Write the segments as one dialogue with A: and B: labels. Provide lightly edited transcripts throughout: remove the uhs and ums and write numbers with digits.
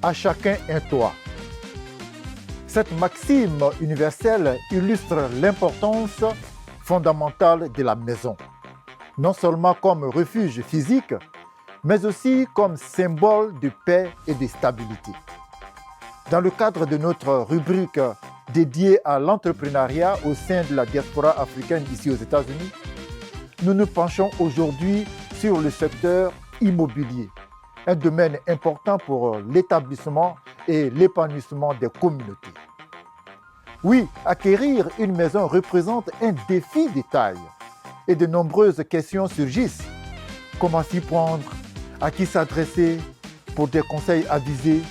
A: À chacun un toit. Cette maxime universelle illustre l'importance fondamentale de la maison, non seulement comme refuge physique, mais aussi comme symbole de paix et de stabilité. Dans le cadre de notre rubrique dédiée à l'entrepreneuriat au sein de la diaspora africaine ici aux États-Unis, nous nous penchons aujourd'hui sur le secteur immobilier, un domaine important pour l'établissement et l'épanouissement des communautés. Oui, acquérir une maison représente un défi de taille et de nombreuses questions surgissent. Comment s'y prendre? À qui s'adresser pour des conseils avisés?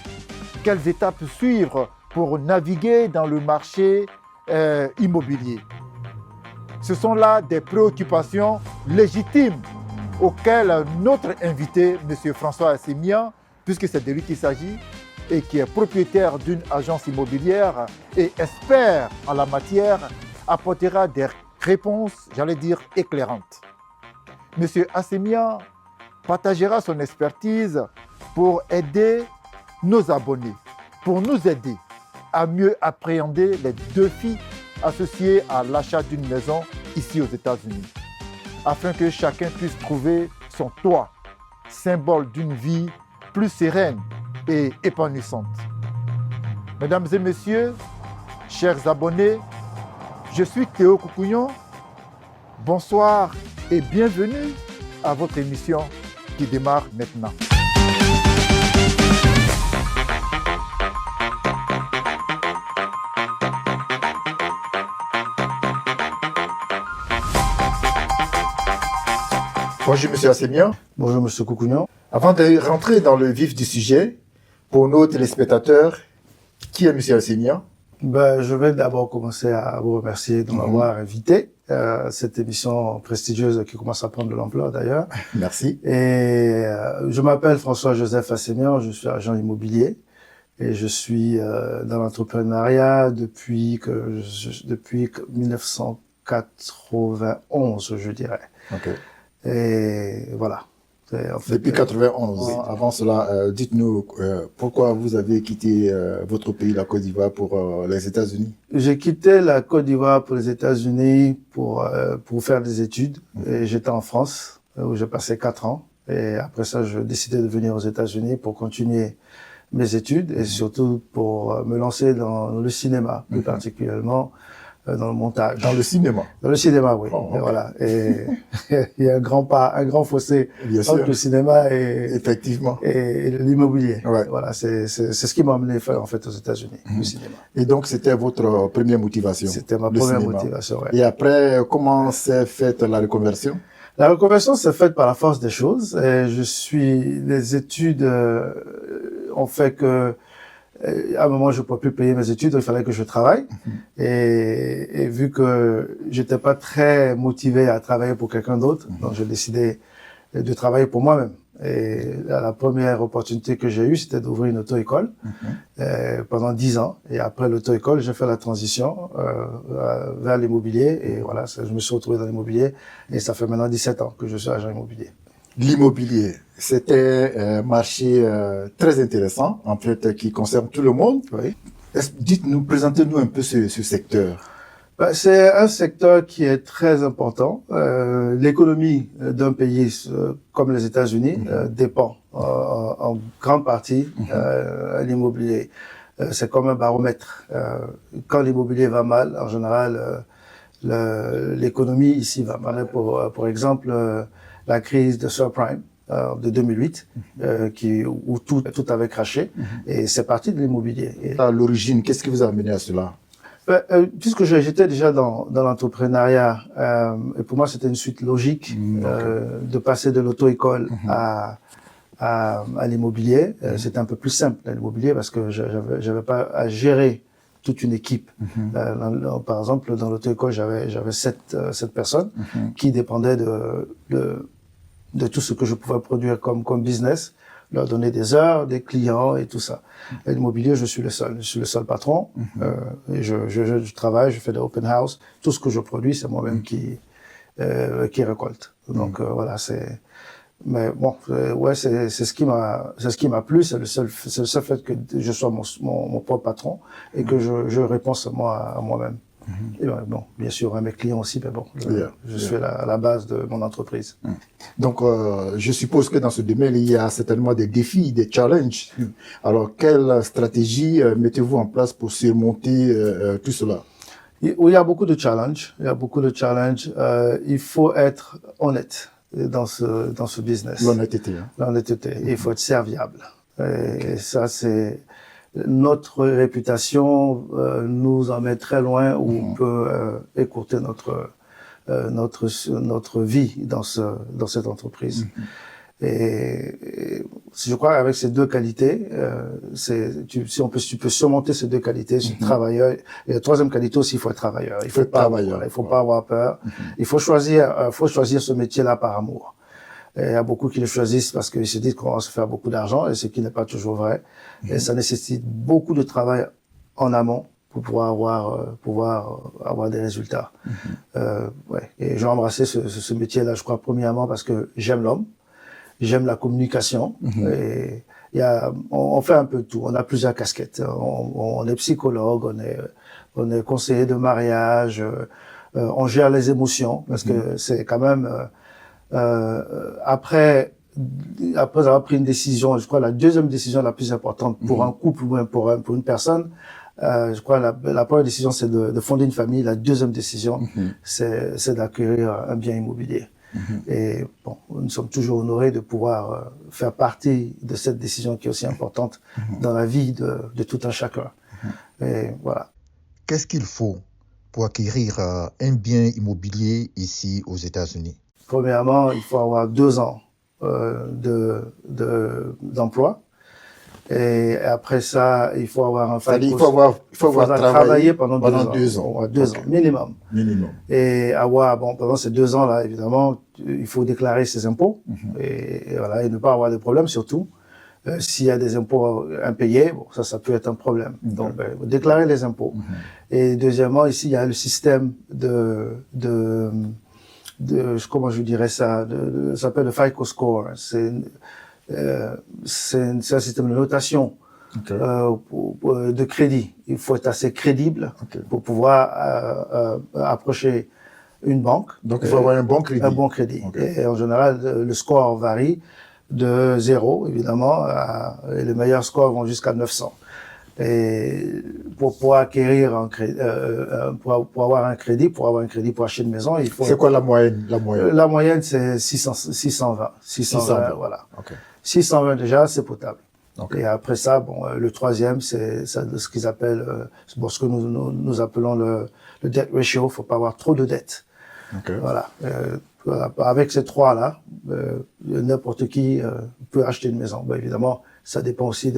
A: Quelles étapes suivre pour naviguer dans le marché immobilier? Ce sont là des préoccupations légitimes auxquelles notre invité, M. François Assemian, puisque c'est de lui qu'il s'agit, et qui est propriétaire d'une agence immobilière et expert en la matière, apportera des réponses, j'allais dire, éclairantes. M. Assemian partagera son expertise pour aider nos abonnés, pour nous aider à mieux appréhender les défis associés à l'achat d'une maison ici aux États-Unis, afin que chacun puisse trouver son toit, symbole d'une vie plus sereine et épanouissante. Mesdames et messieurs, chers abonnés, je suis Théo Koukouyon. Bonsoir et bienvenue à votre émission qui démarre maintenant. Bonjour M. Assemian.
B: Bonjour M. Koukouyon.
A: Avant de rentrer dans le vif du sujet, pour nos téléspectateurs, qui est M. Assemian?
B: Je vais d'abord commencer à vous remercier de m'avoir invité à cette émission prestigieuse qui commence à prendre de l'ampleur d'ailleurs.
A: Merci.
B: Et je m'appelle François-Joseph Assemian, je suis agent immobilier et je suis dans l'entrepreneuriat depuis 1991, je dirais.
A: Ok.
B: Et voilà.
A: En fait, depuis 91. Avant cela, dites-nous pourquoi vous avez quitté votre pays, la Côte d'Ivoire, pour les États-Unis?
B: J'ai quitté la Côte d'Ivoire pour les États-Unis pour faire des études. Et j'étais en France où j'ai passé 4 ans. Et après ça, je décidais de venir aux États-Unis pour continuer mes études et surtout pour me lancer dans le cinéma, plus particulièrement dans le montage.
A: Dans le cinéma? Dans
B: le cinéma, oui.
A: Oh, okay.
B: Et voilà. Et il y a un grand fossé entre le cinéma et
A: effectivement
B: et l'immobilier.
A: Ouais.
B: Voilà, c'est ce qui m'a amené en fait aux États-Unis, le cinéma.
A: Et donc c'était votre première motivation?
B: C'était ma première motivation, ouais.
A: Et après, comment s'est faite la reconversion?
B: La reconversion s'est faite par la force des choses. Et les études ont fait que à un moment, je ne pouvais plus payer mes études, donc il fallait que je travaille. Et vu que j'étais pas très motivé à travailler pour quelqu'un d'autre, donc j'ai décidé de travailler pour moi-même. Et la première opportunité que j'ai eue, c'était d'ouvrir une auto-école pendant 10 ans. Et après l'auto-école, j'ai fait la transition vers l'immobilier. Et voilà, je me suis retrouvé dans l'immobilier. Et ça fait maintenant 17 ans que je suis agent immobilier.
A: L'immobilier, c'était un marché très intéressant, en fait, qui concerne tout le monde.
B: Oui.
A: Dites-nous, présentez-nous un peu ce secteur.
B: C'est un secteur qui est très important. L'économie d'un pays comme les États-Unis dépend en grande partie à l'immobilier. C'est comme un baromètre. Quand l'immobilier va mal, en général, l'économie ici va mal. Pour exemple, la crise de subprime de 2008, où tout avait craché, et c'est parti de l'immobilier.
A: À l'origine, qu'est-ce qui vous a amené à cela?
B: Puisque j'étais déjà dans l'entrepreneuriat, et pour moi c'était une suite logique de passer de l'auto-école à l'immobilier. C'était un peu plus simple l'immobilier parce que j'avais pas à gérer toute une équipe. Par exemple, dans l'auto-école, j'avais 7 personnes qui dépendaient de tout ce que je pouvais produire comme business leur donner des heures, des clients et tout ça. Et l'immobilier, je suis le seul patron. Et je travaille, je fais des open house. Tout ce que je produis, c'est moi-même qui récolte. Donc voilà, c'est. Mais bon, ouais, c'est ce qui m'a plu, c'est le seul fait que je sois mon propre patron et que je réponds seulement à moi-même. Et ben, bon, bien sûr, à mes clients aussi, mais bon, je suis à la base de mon entreprise.
A: Donc, je suppose que dans ce domaine, il y a certainement des défis, des challenges. Alors, quelle stratégie mettez-vous en place pour surmonter tout cela?
B: Oui, il y a beaucoup de challenges. Il faut être honnête dans ce business.
A: L'honnêteté. Hein.
B: L'honnêteté. Il faut être serviable. Et ça, c'est notre réputation nous en met très loin où on peut écourter notre vie dans cette entreprise. Et je crois qu'avec ces deux qualités, tu peux surmonter ces deux qualités, travailleur. Et la troisième qualité aussi, il faut être travailleur. Il faut pas avoir peur. Il faut choisir ce métier-là par amour. Et il y a beaucoup qui le choisissent parce qu'ils se disent qu'on va se faire beaucoup d'argent, et ce qui n'est pas toujours vrai. Et ça nécessite beaucoup de travail en amont pour pouvoir avoir des résultats. Ouais. Et j'ai embrassé ce métier-là, je crois, premièrement parce que j'aime l'homme. J'aime la communication. Et on fait un peu de tout. On a plusieurs casquettes. On est psychologue, on est conseiller de mariage, on gère les émotions parce que c'est quand même après avoir pris une décision, je crois la deuxième décision la plus importante pour un couple ou même pour une personne. Je crois la première décision c'est de fonder une famille. La deuxième décision c'est d'acquérir un bien immobilier. Et bon, nous sommes toujours honorés de pouvoir faire partie de cette décision qui est aussi importante dans la vie de tout un chacun. Et voilà.
A: Qu'est-ce qu'il faut pour acquérir un bien immobilier ici aux États-Unis?
B: Premièrement, il faut avoir 2 ans d'emploi. Et après ça, il faut avoir un
A: il faut avoir travaillé pendant 2 ans.
B: 2 ans, minimum. Et avoir, pendant ces 2 ans-là, évidemment, il faut déclarer ses impôts. Et voilà, et ne pas avoir de problème, surtout. S'il y a des impôts impayés, ça peut être un problème. Donc, déclarer les impôts. Et deuxièmement, ici, il y a le système comment je dirais ça, ça s'appelle le FICO score. C'est un système de notation de crédit. Il faut être assez crédible pour pouvoir approcher une banque.
A: Donc il faut avoir un bon crédit.
B: Un bon crédit. Et en général, le score varie de 0, évidemment, et les meilleurs scores vont jusqu'à 900. Et pour pouvoir acquérir pour avoir un crédit pour acheter une maison, il faut.
A: C'est quoi la moyenne?
B: La moyenne, c'est 620. 620, voilà. 620 déjà, c'est potable. Et après ça, le troisième, c'est ce qu'ils appellent, ce que nous appelons le debt ratio. Faut pas avoir trop de dettes. Voilà. Avec ces trois-là, n'importe qui peut acheter une maison. Évidemment, ça dépend aussi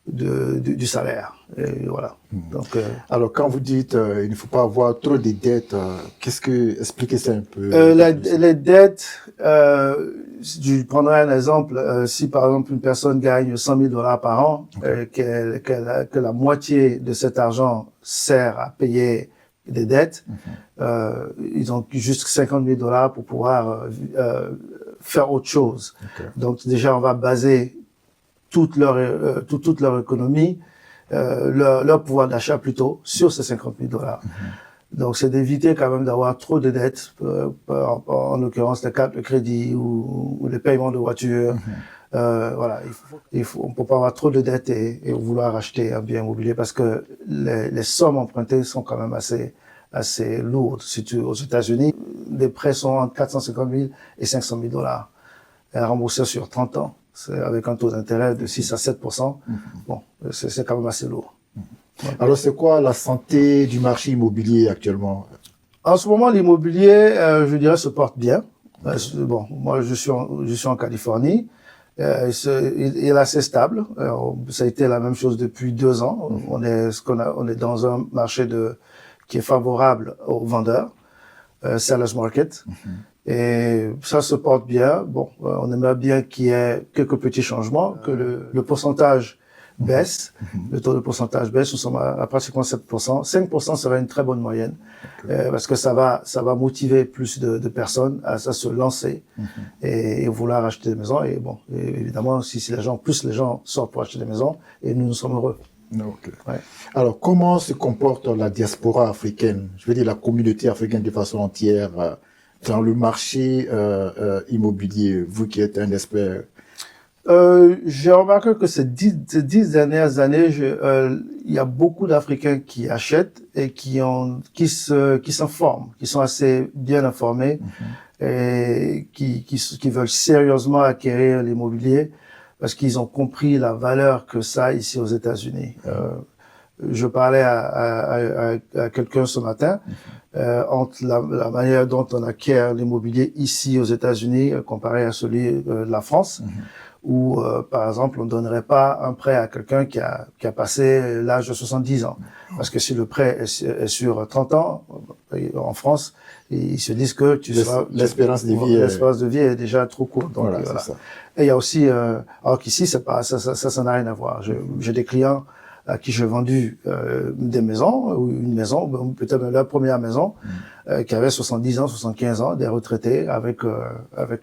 B: du salaire. Et voilà. Donc,
A: alors, quand vous dites il ne faut pas avoir trop de dettes, expliquez ça un peu.
B: Les dettes, je prendrai un exemple. Si par exemple une personne gagne $100,000 par an, que la moitié de cet argent sert à payer des dettes, ils ont juste $50,000 pour pouvoir faire autre chose. Donc déjà, on va baser toute leur économie, leur pouvoir d'achat plutôt, sur ces $50,000. Donc c'est d'éviter quand même d'avoir trop de dettes, en l'occurrence les cartes de crédit ou les paiements de voiture. Voilà, on peut pas avoir trop de dettes et vouloir acheter un bien immobilier parce que les sommes empruntées sont quand même assez lourdes. Surtout aux États-Unis, les prêts sont entre $450,000 et $500,000 à rembourser sur 30 ans. C'est avec un taux d'intérêt de 6 à 7%. Bon, c'est quand même assez lourd.
A: Alors, c'est quoi la santé du marché immobilier actuellement?
B: En ce moment, l'immobilier, je dirais, se porte bien. Moi, je suis en Californie. Il est assez stable. Ça a été la même chose depuis 2 ans. On est dans un marché qui est favorable aux vendeurs. sellers market. Et ça se porte bien. Bon, on aimerait bien qu'il y ait quelques petits changements, que le pourcentage baisse, le taux de pourcentage baisse. Nous sommes à pratiquement 7%. 5% serait une très bonne moyenne, parce que ça va motiver plus de personnes à se lancer et vouloir acheter des maisons. Et bon, et évidemment, si les gens sortent pour acheter des maisons, et nous sommes heureux.
A: Okay.
B: Ouais.
A: Alors, comment se comporte la diaspora africaine, je veux dire la communauté africaine de façon entière, dans le marché immobilier, vous qui êtes un expert?
B: J'ai remarqué que ces 10 dernières années, il y a beaucoup d'Africains qui achètent et qui s'informent, qui sont assez bien informés et qui veulent sérieusement acquérir l'immobilier parce qu'ils ont compris la valeur que ça a ici aux États-Unis. Je parlais à quelqu'un ce matin entre la manière dont on acquiert l'immobilier ici aux États-Unis comparé à celui de la France, où par exemple on ne donnerait pas un prêt à quelqu'un qui a passé l'âge de 70 ans, parce que si le prêt est sur 30 ans en France, ils se disent que
A: l'espérance
B: de vie est déjà trop courte. Donc
A: voilà.
B: Ça. Et il y a aussi alors qu'ici ça n'a rien à voir. J'ai des clients à qui j'ai vendu des maisons, ou une maison, peut-être leur première maison, qui avait 70 ans, 75 ans, des retraités avec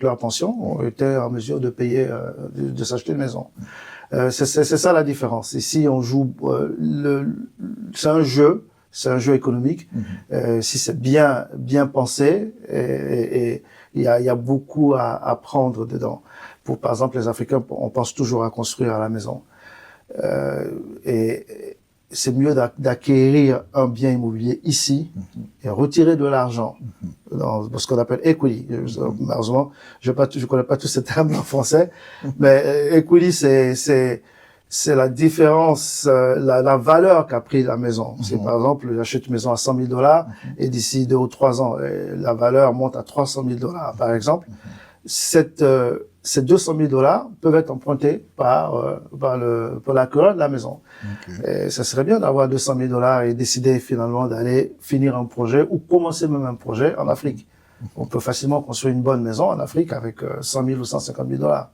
B: leur pension, ont été en mesure de payer, de s'acheter une maison. C'est ça la différence. Ici, on joue, c'est un jeu économique. Si c'est bien pensé, et il y a beaucoup à apprendre dedans. Pour, par exemple, les Africains, on pense toujours à construire à la maison. Et c'est mieux d'acquérir un bien immobilier ici et retirer de l'argent dans ce qu'on appelle equity. Malheureusement, je connais pas tous ces termes en français, mais equity c'est la différence, la valeur qu'a pris la maison. C'est par exemple, j'achète une maison à $100,000 et d'ici 2 ou 3 ans, la valeur monte à $300,000 par exemple. Ces $200,000 peuvent être empruntés par l'acquéreur de la maison. Et ça serait bien d'avoir $200,000 et décider finalement d'aller finir un projet ou commencer même un projet en Afrique. On peut facilement construire une bonne maison en Afrique avec $100,000 ou $150,000.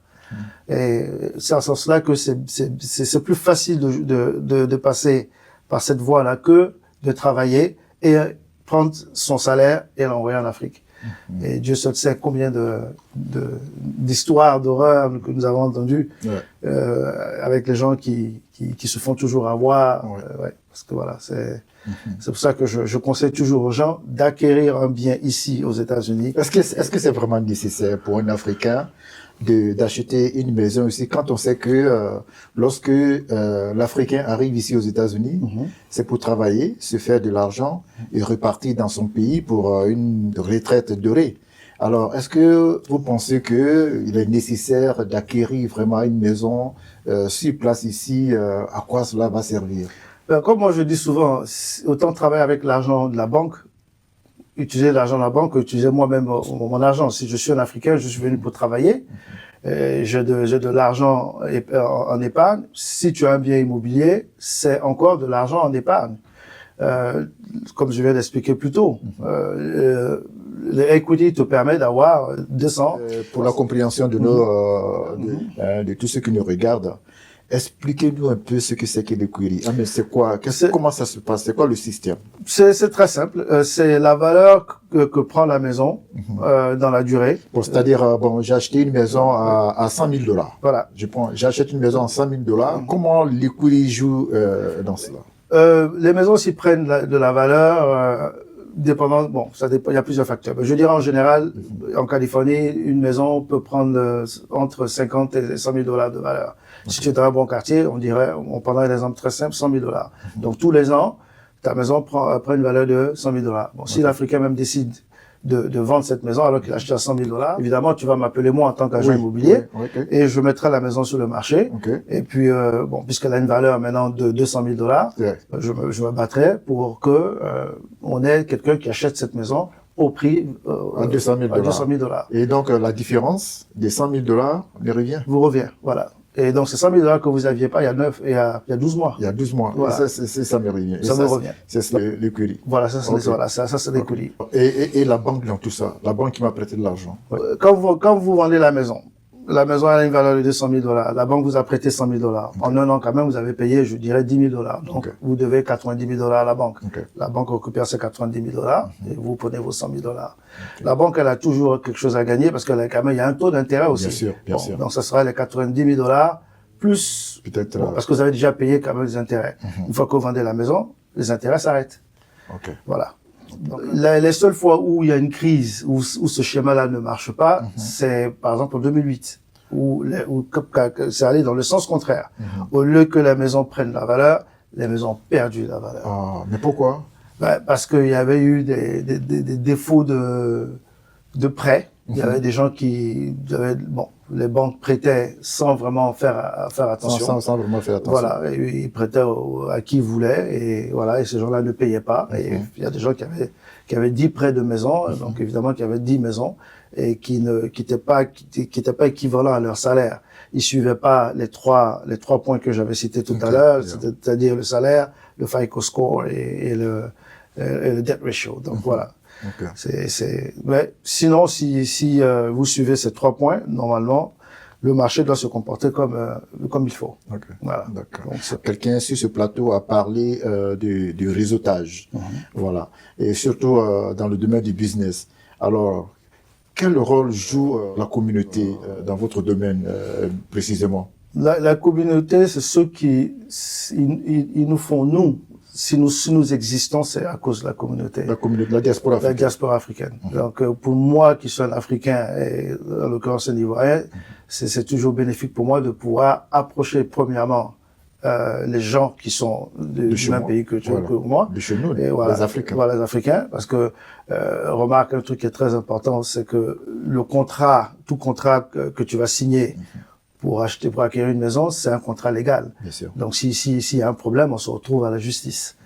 B: Et c'est en ce sens-là que c'est plus facile de passer par cette voie-là que de travailler et prendre son salaire et l'envoyer en Afrique. Et Dieu seul sait combien d'histoires d'horreur que nous avons entendues avec les gens qui se font toujours avoir. Parce que voilà, c'est pour ça que je conseille toujours aux gens d'acquérir un bien ici aux États-Unis.
A: Est-ce que c'est vraiment nécessaire pour un Africain d'acheter une maison ici quand on sait que lorsque l'Africain arrive ici aux États-Unis, c'est pour travailler, se faire de l'argent et repartir dans son pays pour une retraite dorée. Alors, est-ce que vous pensez que il est nécessaire d'acquérir vraiment une maison sur place ici? À quoi cela va servir?
B: Comme moi je dis souvent, autant travailler avec l'argent de la banque, utiliser l'argent de la banque, utiliser moi-même mon argent. Si je suis un Africain, je suis venu pour travailler, j'ai de l'argent en épargne. Si tu as un bien immobilier, c'est encore de l'argent en épargne. Comme je viens d'expliquer plus tôt, l'equity te permet d'avoir 200.
A: Pour la compréhension de de tous ceux qui nous regardent, expliquez-nous un peu ce que c'est que l'equity. Mais c'est quoi? Comment ça se passe? C'est quoi le système? C'est
B: très simple. C'est la valeur que prend la maison dans la durée.
A: Bon, c'est-à-dire, j'ai acheté une maison à $100,000.
B: Voilà.
A: J'achète une maison à $100,000. Comment l'equity joue dans cela?
B: Les maisons s'y prennent de la valeur dépendant. Bon, ça dépend. Il y a plusieurs facteurs. Je dirais en général, en Californie, une maison peut prendre entre 50 et $100,000 de valeur. Si tu es dans un bon quartier, on prendrait un exemple très simple, $100,000. Donc tous les ans, ta maison prend une valeur de $100,000. Bon, si l'Africain même décide de vendre cette maison alors qu'il a acheté à $100,000, évidemment, tu vas m'appeler moi en tant qu'agent immobilier et je mettrai la maison sur le marché. Et puis, puisqu'elle a une valeur maintenant de $200,000, je me battrai pour que on ait quelqu'un qui achète cette maison au prix
A: à $200,000.
B: $200,000.
A: Et donc la différence des $100,000 lui revient.
B: Vous revient, voilà. Et donc, c'est 100 000 $ que vous n'aviez pas il y a 12 mois.
A: Il y a 12 mois.
B: Voilà.
A: Et ça me revient.
B: Ça me revient.
A: C'est l'écurie.
B: Voilà, ça, c'est
A: Okay.
B: c'est l'écurie.
A: Et la banque dans tout ça, la banque qui m'a prêté de l'argent.
B: Quand vous vendez la maison a une valeur de 200 000 $. La banque vous a prêté 100 000 $. En un an, quand même, vous avez payé, je dirais, 10 000 $. Donc, vous devez 90 000 $ à la banque. La banque récupère ces 90 000 $ et vous prenez vos 100 000 $. La banque, elle a toujours quelque chose à gagner parce qu'il y a un taux d'intérêt aussi.
A: Bien sûr.
B: Donc, ça sera les 90 000 $ plus,
A: peut-être,
B: parce que vous avez déjà payé quand même les intérêts. Une fois que vous vendez la maison, les intérêts s'arrêtent. Voilà. Les seules fois où il y a une crise, où ce schéma-là ne marche pas, c'est par exemple en 2008, où c'est allé dans le sens contraire. Au lieu que la maison prenne la valeur, les maisons ont perdu la valeur.
A: Ah, mais pourquoi?
B: Parce qu'il y avait eu des défauts de prêt. Il y avait des gens les banques prêtaient sans vraiment faire attention.
A: Sans vraiment faire attention.
B: Voilà, et ils prêtaient à qui ils voulaient, et voilà, et ces gens-là ne payaient pas. Et il y a des gens qui avaient 10 prêts de maison, donc évidemment qui avaient 10 maisons, et qui étaient pas équivalents à leur salaire. Ils suivaient pas les trois points que j'avais cités tout à l'heure, c'est-à-dire le salaire, le FICO score et le debt ratio. Donc voilà. Mais sinon, si vous suivez ces 3 points, normalement, le marché doit se comporter comme il faut.
A: Voilà. Quelqu'un sur ce plateau a parlé du réseautage. Voilà. Et surtout dans le domaine du business. Alors, quel rôle joue la communauté dans votre domaine précisément?
B: La communauté, c'est ceux ils nous font, nous. Si nous existons, c'est à cause de la communauté.
A: La diaspora africaine.
B: La diaspora africaine. Donc, pour moi, qui suis un Africain, et en l'occurrence un Ivoirien, c'est toujours bénéfique pour moi de pouvoir approcher, premièrement, les gens qui sont du même pays que moi.
A: De chez nous,
B: et voilà,
A: les Africains.
B: Voilà, les Africains. Parce que, remarque un truc qui est très important, c'est que tout contrat que tu vas signer, pour acquérir une maison, c'est un contrat légal.
A: Bien sûr.
B: Donc, s'il y a un problème, on se retrouve à la justice.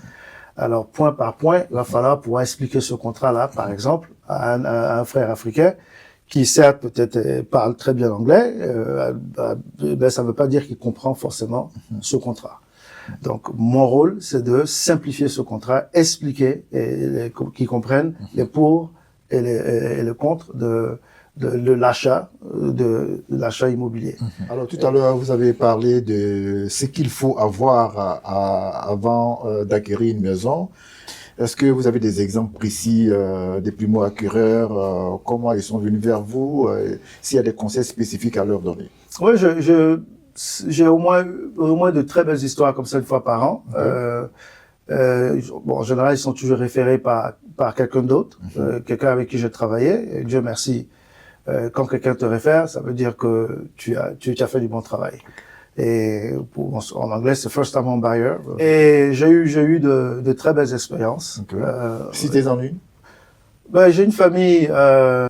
B: Alors, point par point, il va falloir pouvoir expliquer ce contrat-là, par exemple, à un frère africain qui, certes, peut-être parle très bien anglais, ben, ça ne veut pas dire qu'il comprend forcément ce contrat. Donc, mon rôle, c'est de simplifier ce contrat, expliquer qu'ils comprennent les pour et les contre de l'achat immobilier.
A: Alors tout à l'heure, vous avez parlé de ce qu'il faut avoir avant d'acquérir une maison. Est-ce que vous avez des exemples précis des primo-acquéreurs, comment ils sont venus vers vous, s'il y a des conseils spécifiques à leur donner?
B: Oui, j'ai au moins de très belles histoires comme ça une fois par an. En général, ils sont toujours référés par quelqu'un d'autre, quelqu'un avec qui j'ai travaillé. Et Dieu merci. Quand quelqu'un te réfère, ça veut dire que tu as fait du bon travail. Et en anglais, c'est first time home buyer. Et j'ai eu de très belles expériences.
A: Citez-en une.
B: Ben, j'ai une famille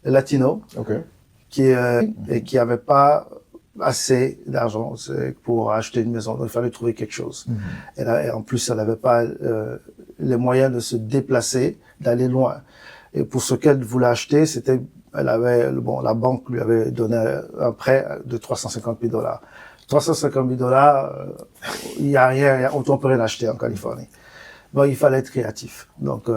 B: latino qui avait pas assez d'argent pour acheter une maison. Donc, il fallait trouver quelque chose. Et en plus, elle n'avait pas les moyens de se déplacer, d'aller loin. Et pour ce qu'elle voulait acheter, la banque lui avait donné un prêt de 350 000 $. 350 000 $, il y a rien, on peut rien acheter en Californie. Bon, il fallait être créatif. Donc,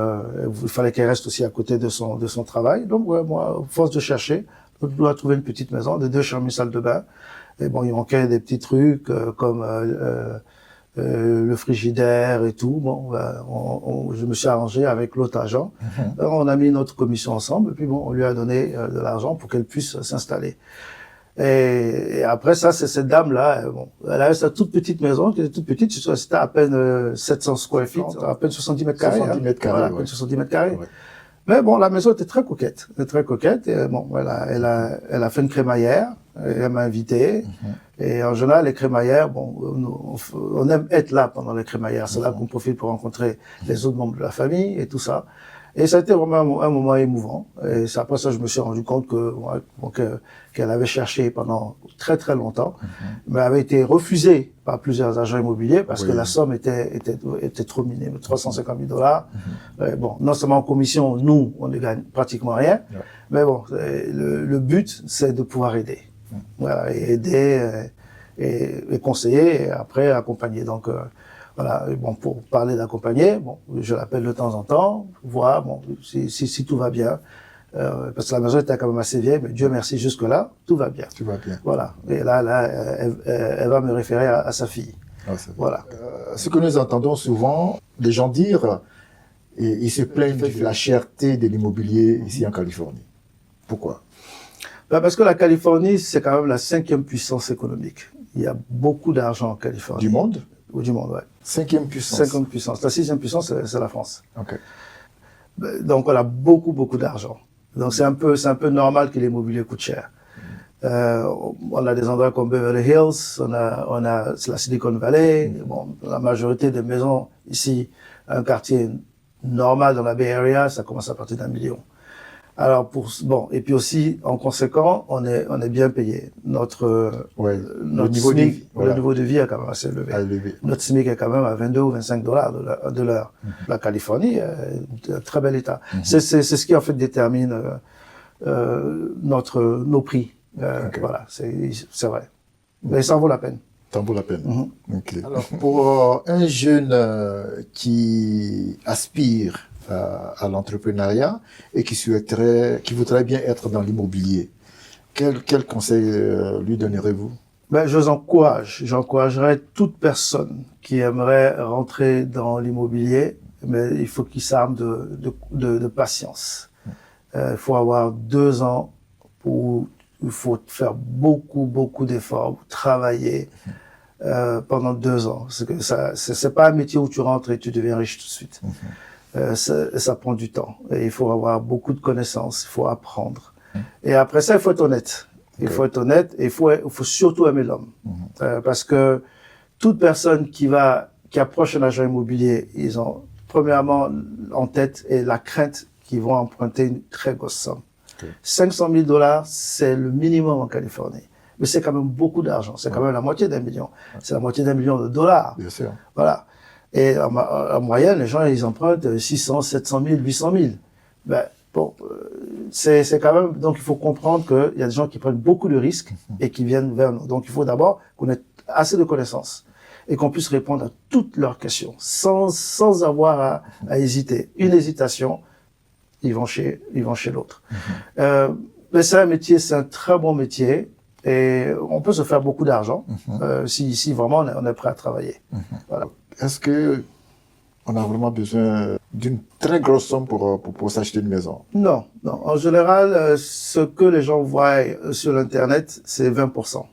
B: il fallait qu'elle reste aussi à côté de son travail. Donc, ouais, moi, force de chercher, on doit trouver une petite maison, de 2 chambres, une salle de bain. Et bon, il manquait des petits trucs comme le frigidaire et tout. Bon, je me suis arrangé avec l'autre agent. On a mis notre commission ensemble, et puis bon, on lui a donné de l'argent pour qu'elle puisse s'installer. Et après ça, c'est cette dame-là, elle avait sa toute petite maison, qui était toute petite, c'était à peine 700 square feet, à peine 70 mètres carrés.
A: 70 mètres carrés,
B: voilà, à peine 70 mètres carrés. Mais bon, la maison était très coquette, et bon, elle a fait une crémaillère, elle m'a invité, et en général, les crémaillères, bon, on aime être là pendant les crémaillères, c'est là qu'on profite pour rencontrer les autres membres de la famille et tout ça. Et ça a été vraiment un moment émouvant. Et après ça, je me suis rendu compte qu'elle avait cherché pendant très très longtemps, mais avait été refusée par plusieurs agents immobiliers parce que la somme était trop minime, 350 000 $. Bon, non seulement en commission, nous, on ne gagne pratiquement rien, mais bon, le but, c'est de pouvoir aider. Voilà, et et conseiller et après accompagner. Donc voilà, bon, pour parler d'accompagner, bon, je l'appelle de temps en temps, voir bon, si tout va bien. Parce que la maison était quand même assez vieille, mais Dieu merci, jusque-là, tout va bien.
A: Tout va bien.
B: Voilà. Et là, elle va me référer à sa fille.
A: Ah,
B: voilà.
A: Ce que nous entendons souvent, les gens dire, et ils se plaignent de la cherté de l'immobilier ici en Californie. Pourquoi?
B: Ben parce que la Californie, c'est quand même la 5e puissance économique. Il y a beaucoup d'argent en Californie.
A: Du monde?
B: Ou du monde, ouais.
A: 5e puissance.
B: 5e puissance. La 6e puissance, c'est la France.
A: Okay.
B: Donc, on a beaucoup d'argent. Donc, c'est un peu normal que l'immobilier coûte cher. On a des endroits comme Beverly Hills, on a la Silicon Valley. Bon, la majorité des maisons ici, un quartier normal dans la Bay Area, ça commence à partir d'1 million. Alors et puis aussi, en conséquent, on est bien payé. Notre
A: niveau
B: SMIC,
A: voilà.
B: Le niveau de vie est quand même assez élevé. Notre SMIC est quand même à 22 ou 25 dollars de l'heure. La Californie est un très bel état. C'est ce qui en fait détermine nos prix. Voilà, c'est vrai. Mais ça en vaut la peine.
A: Ça en vaut la peine. Okay. Alors, pour un jeune qui aspire à l'entrepreneuriat et qui voudrait bien être dans l'immobilier, quel conseil lui donnerez-vous?
B: Ben, j'encouragerais toute personne qui aimerait rentrer dans l'immobilier, mais il faut qu'il s'arme de patience. Il faut avoir 2 ans où il faut faire beaucoup d'efforts, travailler pendant 2 ans. C'est pas un métier où tu rentres et tu deviens riche tout de suite. Ça prend du temps. Et il faut avoir beaucoup de connaissances, il faut apprendre. Et après ça, il faut être honnête. Il faut être honnête et il faut surtout aimer l'homme. Parce que toute personne qui approche un agent immobilier, ils ont premièrement en tête et la crainte qu'ils vont emprunter une très grosse somme. 500 000 $, c'est le minimum en Californie. Mais c'est quand même beaucoup d'argent. C'est quand même la moitié d'1 million. C'est la moitié d'1 million de dollars.
A: Bien sûr.
B: Voilà. Et en moyenne, les gens, ils empruntent 600, 700 000, 800 000. Ben, bon, c'est quand même, donc il faut comprendre qu'il y a des gens qui prennent beaucoup de risques et qui viennent vers nous. Donc il faut d'abord qu'on ait assez de connaissances et qu'on puisse répondre à toutes leurs questions sans avoir à hésiter. Une hésitation, ils vont chez l'autre. Mais c'est un métier, c'est un très bon métier et on peut se faire beaucoup d'argent si vraiment on est prêt à travailler. Voilà.
A: Est-ce que on a vraiment besoin d'une très grosse somme pour s'acheter une maison? Non.
B: En général, ce que les gens voient sur l'Internet, c'est 20%.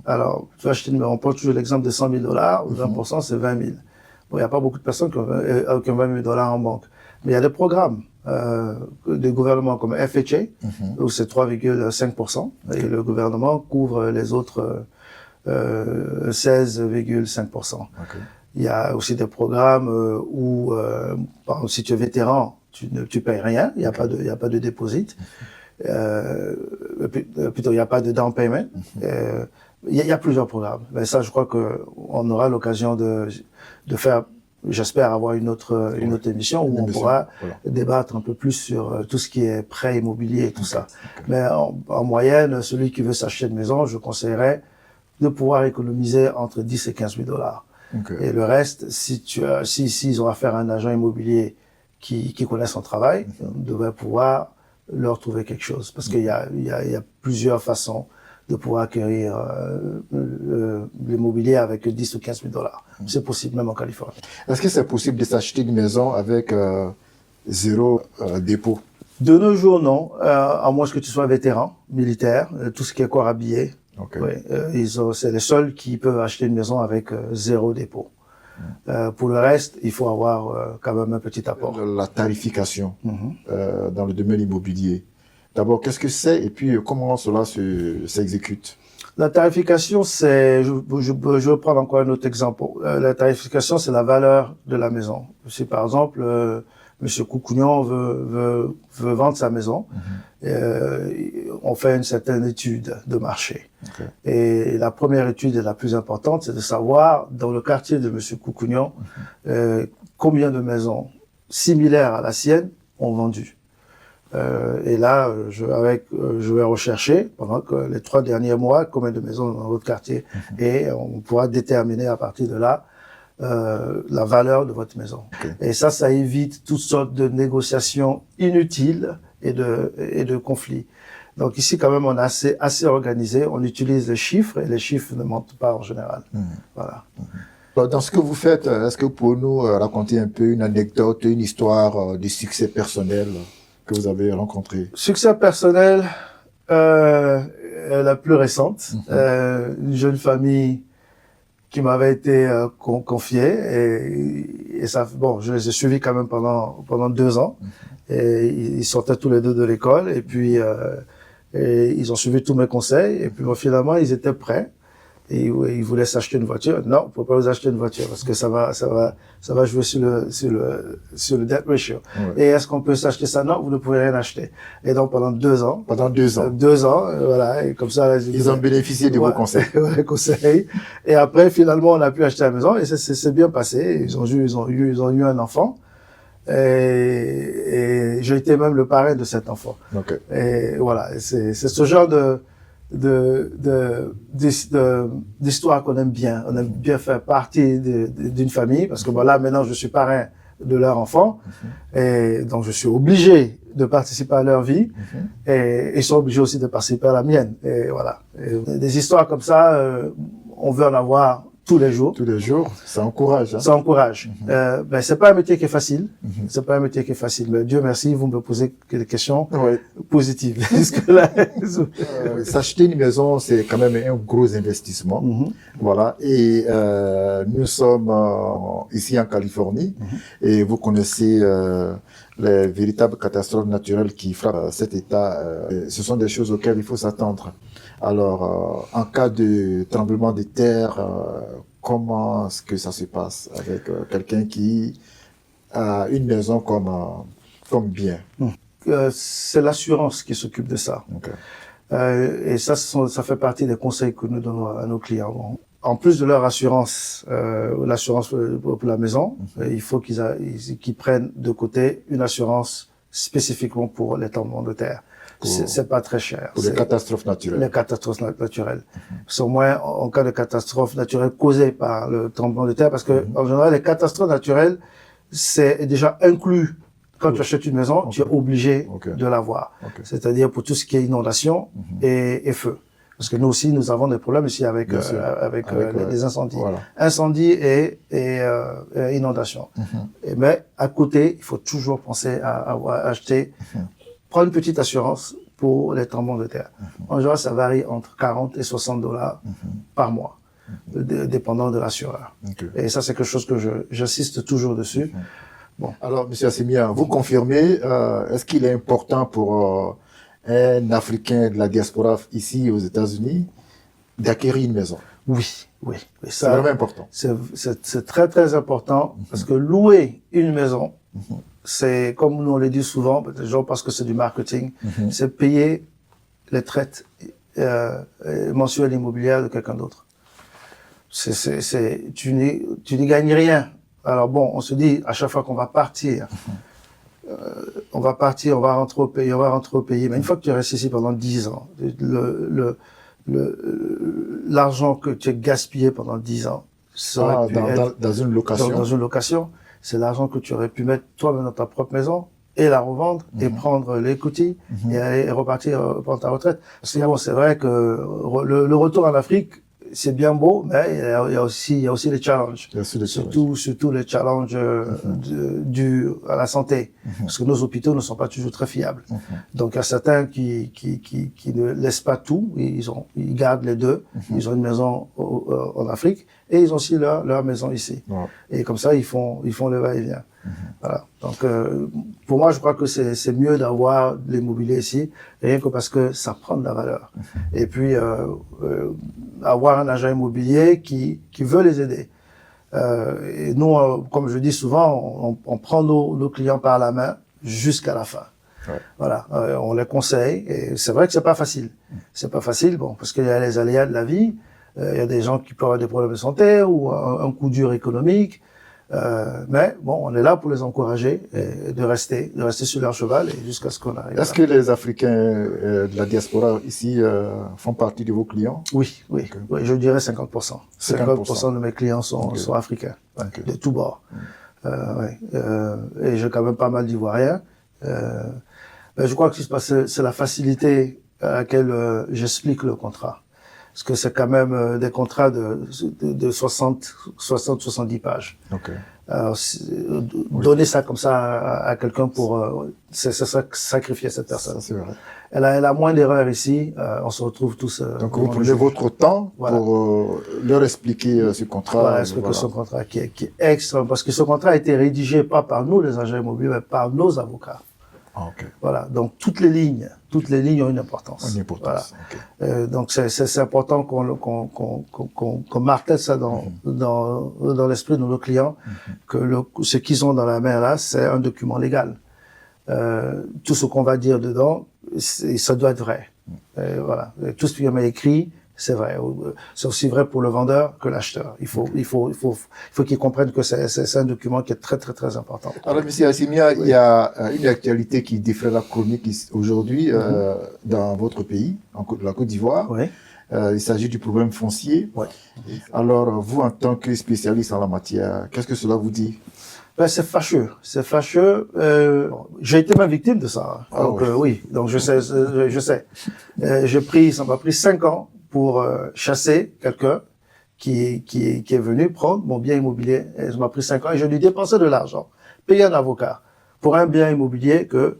B: Alors, tu vas acheter une maison, on prend toujours l'exemple de 100 000 $, 20%, c'est 20 000. Bon, il n'y a pas beaucoup de personnes qui ont 20 000 $ en banque. Mais il y a des programmes du gouvernement comme FHA, où c'est 3,5%, et le gouvernement couvre les autres 16,5%. Il y a aussi des programmes où, par exemple, si tu es vétéran, tu payes rien, il n'y a pas de déposit. Plutôt, il n'y a pas de down payment. Il y a plusieurs programmes. Mais ça, je crois qu'on aura l'occasion de faire, j'espère avoir une autre émission où on pourra débattre un peu plus sur tout ce qui est prêt immobilier et tout ça. Mais en moyenne, celui qui veut s'acheter une maison, je conseillerais de pouvoir économiser entre 10 et 15 000 $. Et le reste, s'ils ont affaire à un agent immobilier qui connaît son travail, on devrait pouvoir leur trouver quelque chose. Parce qu'il y a plusieurs façons de pouvoir acquérir l'immobilier avec 10 ou 15 000 $. C'est possible, même en Californie.
A: Est-ce que c'est possible de s'acheter une maison avec zéro dépôt?
B: De nos jours, non. À moins que tu sois vétéran, militaire, tout ce qui est corps habillé. Oui, c'est les seuls qui peuvent acheter une maison avec 0 dépôt. Pour le reste, il faut avoir quand même un petit apport.
A: La tarification dans le domaine immobilier. D'abord, qu'est-ce que c'est et puis comment cela s'exécute?
B: La tarification, je vais prendre encore un autre exemple. La tarification, c'est la valeur de la maison. Si par exemple, Monsieur Coucougnon veut vendre sa maison, on fait une certaine étude de marché. Et la première étude et la plus importante, c'est de savoir, dans le quartier de Monsieur Coucougnon, combien de maisons similaires à la sienne ont vendu. Et là, je vais rechercher pendant les 3 derniers mois combien de maisons dans votre quartier et on pourra déterminer à partir de là la valeur de votre maison. Et ça évite toutes sortes de négociations inutiles et de conflits. Donc ici, quand même, on est assez organisé. On utilise les chiffres et les chiffres ne mentent pas en général. Voilà.
A: Dans ce que vous faites, est-ce que vous pouvez nous raconter un peu une anecdote, une histoire de succès personnel que vous avez rencontré?
B: Succès personnel, la plus récente, une jeune famille qui m'avait été confiée et ça, bon, je les ai suivis quand même pendant 2 ans. Et ils sortaient tous les deux de l'école et puis et ils ont suivi tous mes conseils et puis bon, finalement ils étaient prêts et ils voulaient s'acheter une voiture. Non, on peut pas vous acheter une voiture parce que ça va jouer sur le debt ratio. Et est-ce qu'on peut s'acheter ça? Non, vous ne pouvez rien acheter. Et donc pendant 2 ans.
A: Pendant 2 ans.
B: 2 ans, voilà. Et comme ça,
A: ils ont bénéficié de vos conseils.
B: Ouais, conseils. Et après, finalement, on a pu acheter la maison et c'est bien passé. Ils ont eu un enfant. Et j'ai été même le parrain de cet enfant. Et voilà. C'est ce genre d'histoire qu'on aime bien. On aime bien faire partie d'une famille parce que bon, là, maintenant, je suis parrain de leur enfant. Et donc, je suis obligé de participer à leur vie. Et ils sont obligés aussi de participer à la mienne. Et voilà. Et des histoires comme ça, on veut en avoir tous les jours.
A: Tous les jours, ça encourage. Hein?
B: Ça encourage. Ben, c'est pas un métier qui est facile. C'est pas un métier qui est facile. Mais Dieu merci, vous me posez des questions positives.
A: S'acheter une maison, c'est quand même un gros investissement. Voilà. Et nous sommes ici en Californie et vous connaissez les véritables catastrophes naturelles qui frappent cet État. Ce sont des choses auxquelles il faut s'attendre. Alors, en cas de tremblement de terre, comment est-ce que ça se passe avec quelqu'un qui a une maison comme bien?
B: C'est l'assurance qui s'occupe de ça. Et ça fait partie des conseils que nous donnons à nos clients. En plus de leur assurance, l'assurance pour la maison, il faut qu'ils prennent de côté une assurance spécifiquement pour les tremblements de terre. C'est pas très cher.
A: Pour les catastrophes naturelles.
B: Les catastrophes naturelles. C'est au moins en cas de catastrophe naturelle causée par le tremblement de terre, parce que en général, les catastrophes naturelles, c'est déjà inclus. Quand tu achètes une maison, tu es obligé de l'avoir. C'est-à-dire pour tout ce qui est inondation et feu. Parce que nous aussi, nous avons des problèmes ici avec les incendies. Incendie et inondation. Mais à côté, il faut toujours penser à acheter prendre une petite assurance pour les tremblements de terre. En général, ça varie entre 40 et 60 dollars par mois, dépendant de l'assureur. Et ça, c'est quelque chose que j'insiste toujours dessus. Bon.
A: Alors, M. Assemia, vous confirmez, est-ce qu'il est important pour un Africain de la diaspora ici aux États-Unis d'acquérir une maison?
B: Oui.
A: C'est vraiment important.
B: C'est très, très important parce que louer une maison, c'est, comme nous on le dit souvent, peut-être parce que c'est du marketing, c'est payer les traites mensuelles immobilières de quelqu'un d'autre. Tu n'y gagnes rien. Alors bon, on se dit, à chaque fois qu'on va partir, on va rentrer au pays, mais une fois que tu restes ici pendant 10 ans, l'argent que tu as gaspillé pendant 10 ans, ça aurait pu être
A: dans une location.
B: Dans une location. C'est l'argent que tu aurais pu mettre toi-même dans ta propre maison et la revendre et prendre l'equity et aller repartir prendre ta retraite. Parce que bon, c'est vrai que le retour en Afrique, c'est bien beau, mais il y a aussi les challenges. Surtout les challenges dus à la santé. Parce que nos hôpitaux ne sont pas toujours très fiables. Donc, il y a certains qui ne laissent pas tout. Ils gardent les deux. Ils ont une maison en Afrique et ils ont aussi leur maison ici. Et comme ça, ils font le va-et-vient. Voilà. Donc, pour moi, je crois que c'est mieux d'avoir de l'immobilier ici, rien que parce que ça prend de la valeur. Et puis, avoir un agent immobilier qui veut les aider. Et nous, comme je dis souvent, on prend nos clients par la main jusqu'à la fin. Voilà, on les conseille. Et c'est vrai que c'est pas facile. C'est pas facile, bon, parce qu'il y a les aléas de la vie. Il y a des gens qui peuvent avoir des problèmes de santé ou un coup dur économique. Mais bon, on est là pour les encourager et de rester sur leur cheval et jusqu'à ce qu'on arrive.
A: Est-ce que les Africains de la diaspora ici font partie de vos clients?
B: Oui, je dirais 50%. 50% de mes clients sont africains, de tous bords. Et j'ai quand même pas mal d'Ivoiriens. Je crois que ce qui se passe, c'est la facilité à laquelle j'explique le contrat. Parce que c'est quand même des contrats de 70 pages. Alors, donner ça comme ça à quelqu'un c'est sacrifier cette personne.
A: Ça, c'est vrai.
B: Elle a moins d'erreurs ici. On se retrouve tous.
A: Donc vous prenez votre temps pour leur expliquer ce contrat.
B: Voilà, expliquer ce contrat qui est extrêmement, parce que ce contrat a été rédigé pas par nous, les agents immobiliers, mais par nos avocats. Voilà, donc toutes les lignes ont une importance. Voilà. Donc c'est important qu'on martèle ça dans l'esprit de nos clients, que ce qu'ils ont dans la main là, c'est un document légal. Tout ce qu'on va dire dedans, ça doit être vrai. Voilà, et tout ce qui est écrit, c'est vrai. C'est aussi vrai pour le vendeur que l'acheteur. Il faut qu'ils comprennent que c'est un document qui est très, très, très important.
A: Alors, M. Assemia, il y a une actualité qui défraie la chronique aujourd'hui dans votre pays, la Côte d'Ivoire.
B: Oui.
A: Il s'agit du problème foncier.
B: Oui.
A: Alors, vous, en tant que spécialiste en la matière, qu'est-ce que cela vous dit?
B: C'est fâcheux. C'est fâcheux. J'ai été même victime de ça. Donc, oui. Donc, je sais. Ça m'a pris 5 ans pour chasser quelqu'un qui est venu prendre mon bien immobilier. Et ça m'a pris 5 ans et je lui dépensais de l'argent, payer un avocat pour un bien immobilier que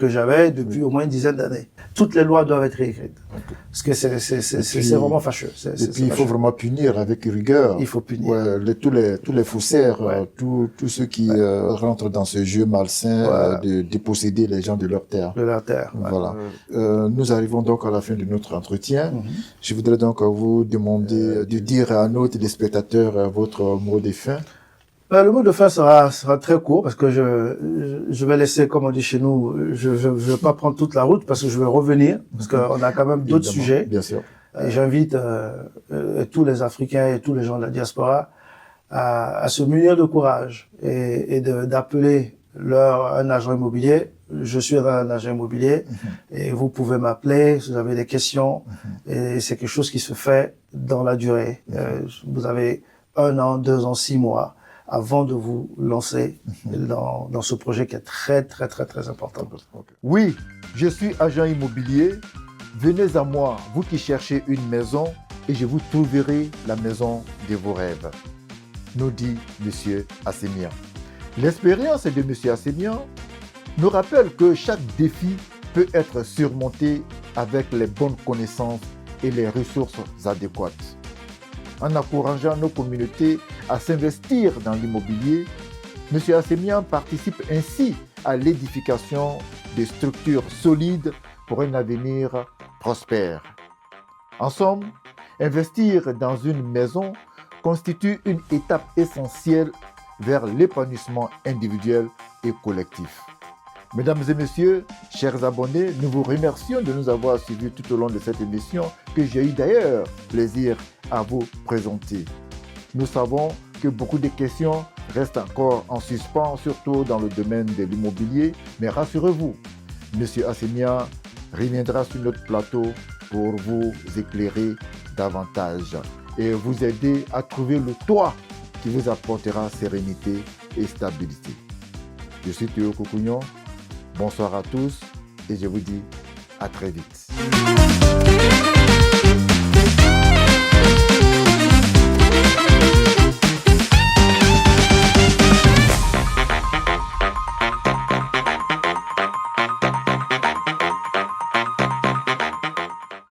B: j'avais depuis au moins une dizaine d'années. Toutes les lois doivent être réécrites. Parce que c'est vraiment fâcheux.
A: Et puis il faut vraiment punir avec rigueur.
B: Il faut punir.
A: Ouais, tous les faussaires, tous ceux qui rentrent dans ce jeu malsain de déposséder les gens de leur terre.
B: De leur terre.
A: Voilà. Nous arrivons donc à la fin de notre entretien. Je voudrais donc vous demander de dire à nos téléspectateurs votre mot de fin.
B: Le mot de fin sera très court parce que je vais laisser, comme on dit chez nous, je vais pas prendre toute la route parce que je vais revenir parce qu'on a quand même d'autres sujets.
A: Bien sûr.
B: Et j'invite tous les Africains et tous les gens de la diaspora à se munir de courage et d'appeler un agent immobilier. Je suis un agent immobilier et vous pouvez m'appeler si vous avez des questions et c'est quelque chose qui se fait dans la durée. Vous avez 1 an, 2 ans, 6 mois avant de vous lancer dans ce projet qui est très, très, très, très important.
A: Oui, je suis agent immobilier. Venez à moi, vous qui cherchez une maison, et je vous trouverai la maison de vos rêves, nous dit M. Assemia. L'expérience de M. Assemia nous rappelle que chaque défi peut être surmonté avec les bonnes connaissances et les ressources adéquates. En encourageant nos communautés à s'investir dans l'immobilier, M. Assemia participe ainsi à l'édification de structures solides pour un avenir prospère. En somme, investir dans une maison constitue une étape essentielle vers l'épanouissement individuel et collectif. Mesdames et messieurs, chers abonnés, nous vous remercions de nous avoir suivis tout au long de cette émission que j'ai eu d'ailleurs plaisir à vous présenter. Nous savons que beaucoup de questions restent encore en suspens, surtout dans le domaine de l'immobilier, mais rassurez-vous, M. Assemia reviendra sur notre plateau pour vous éclairer davantage et vous aider à trouver le toit qui vous apportera sérénité et stabilité. Je suis Théo Kokounion. Bonsoir à tous et je vous dis à très vite.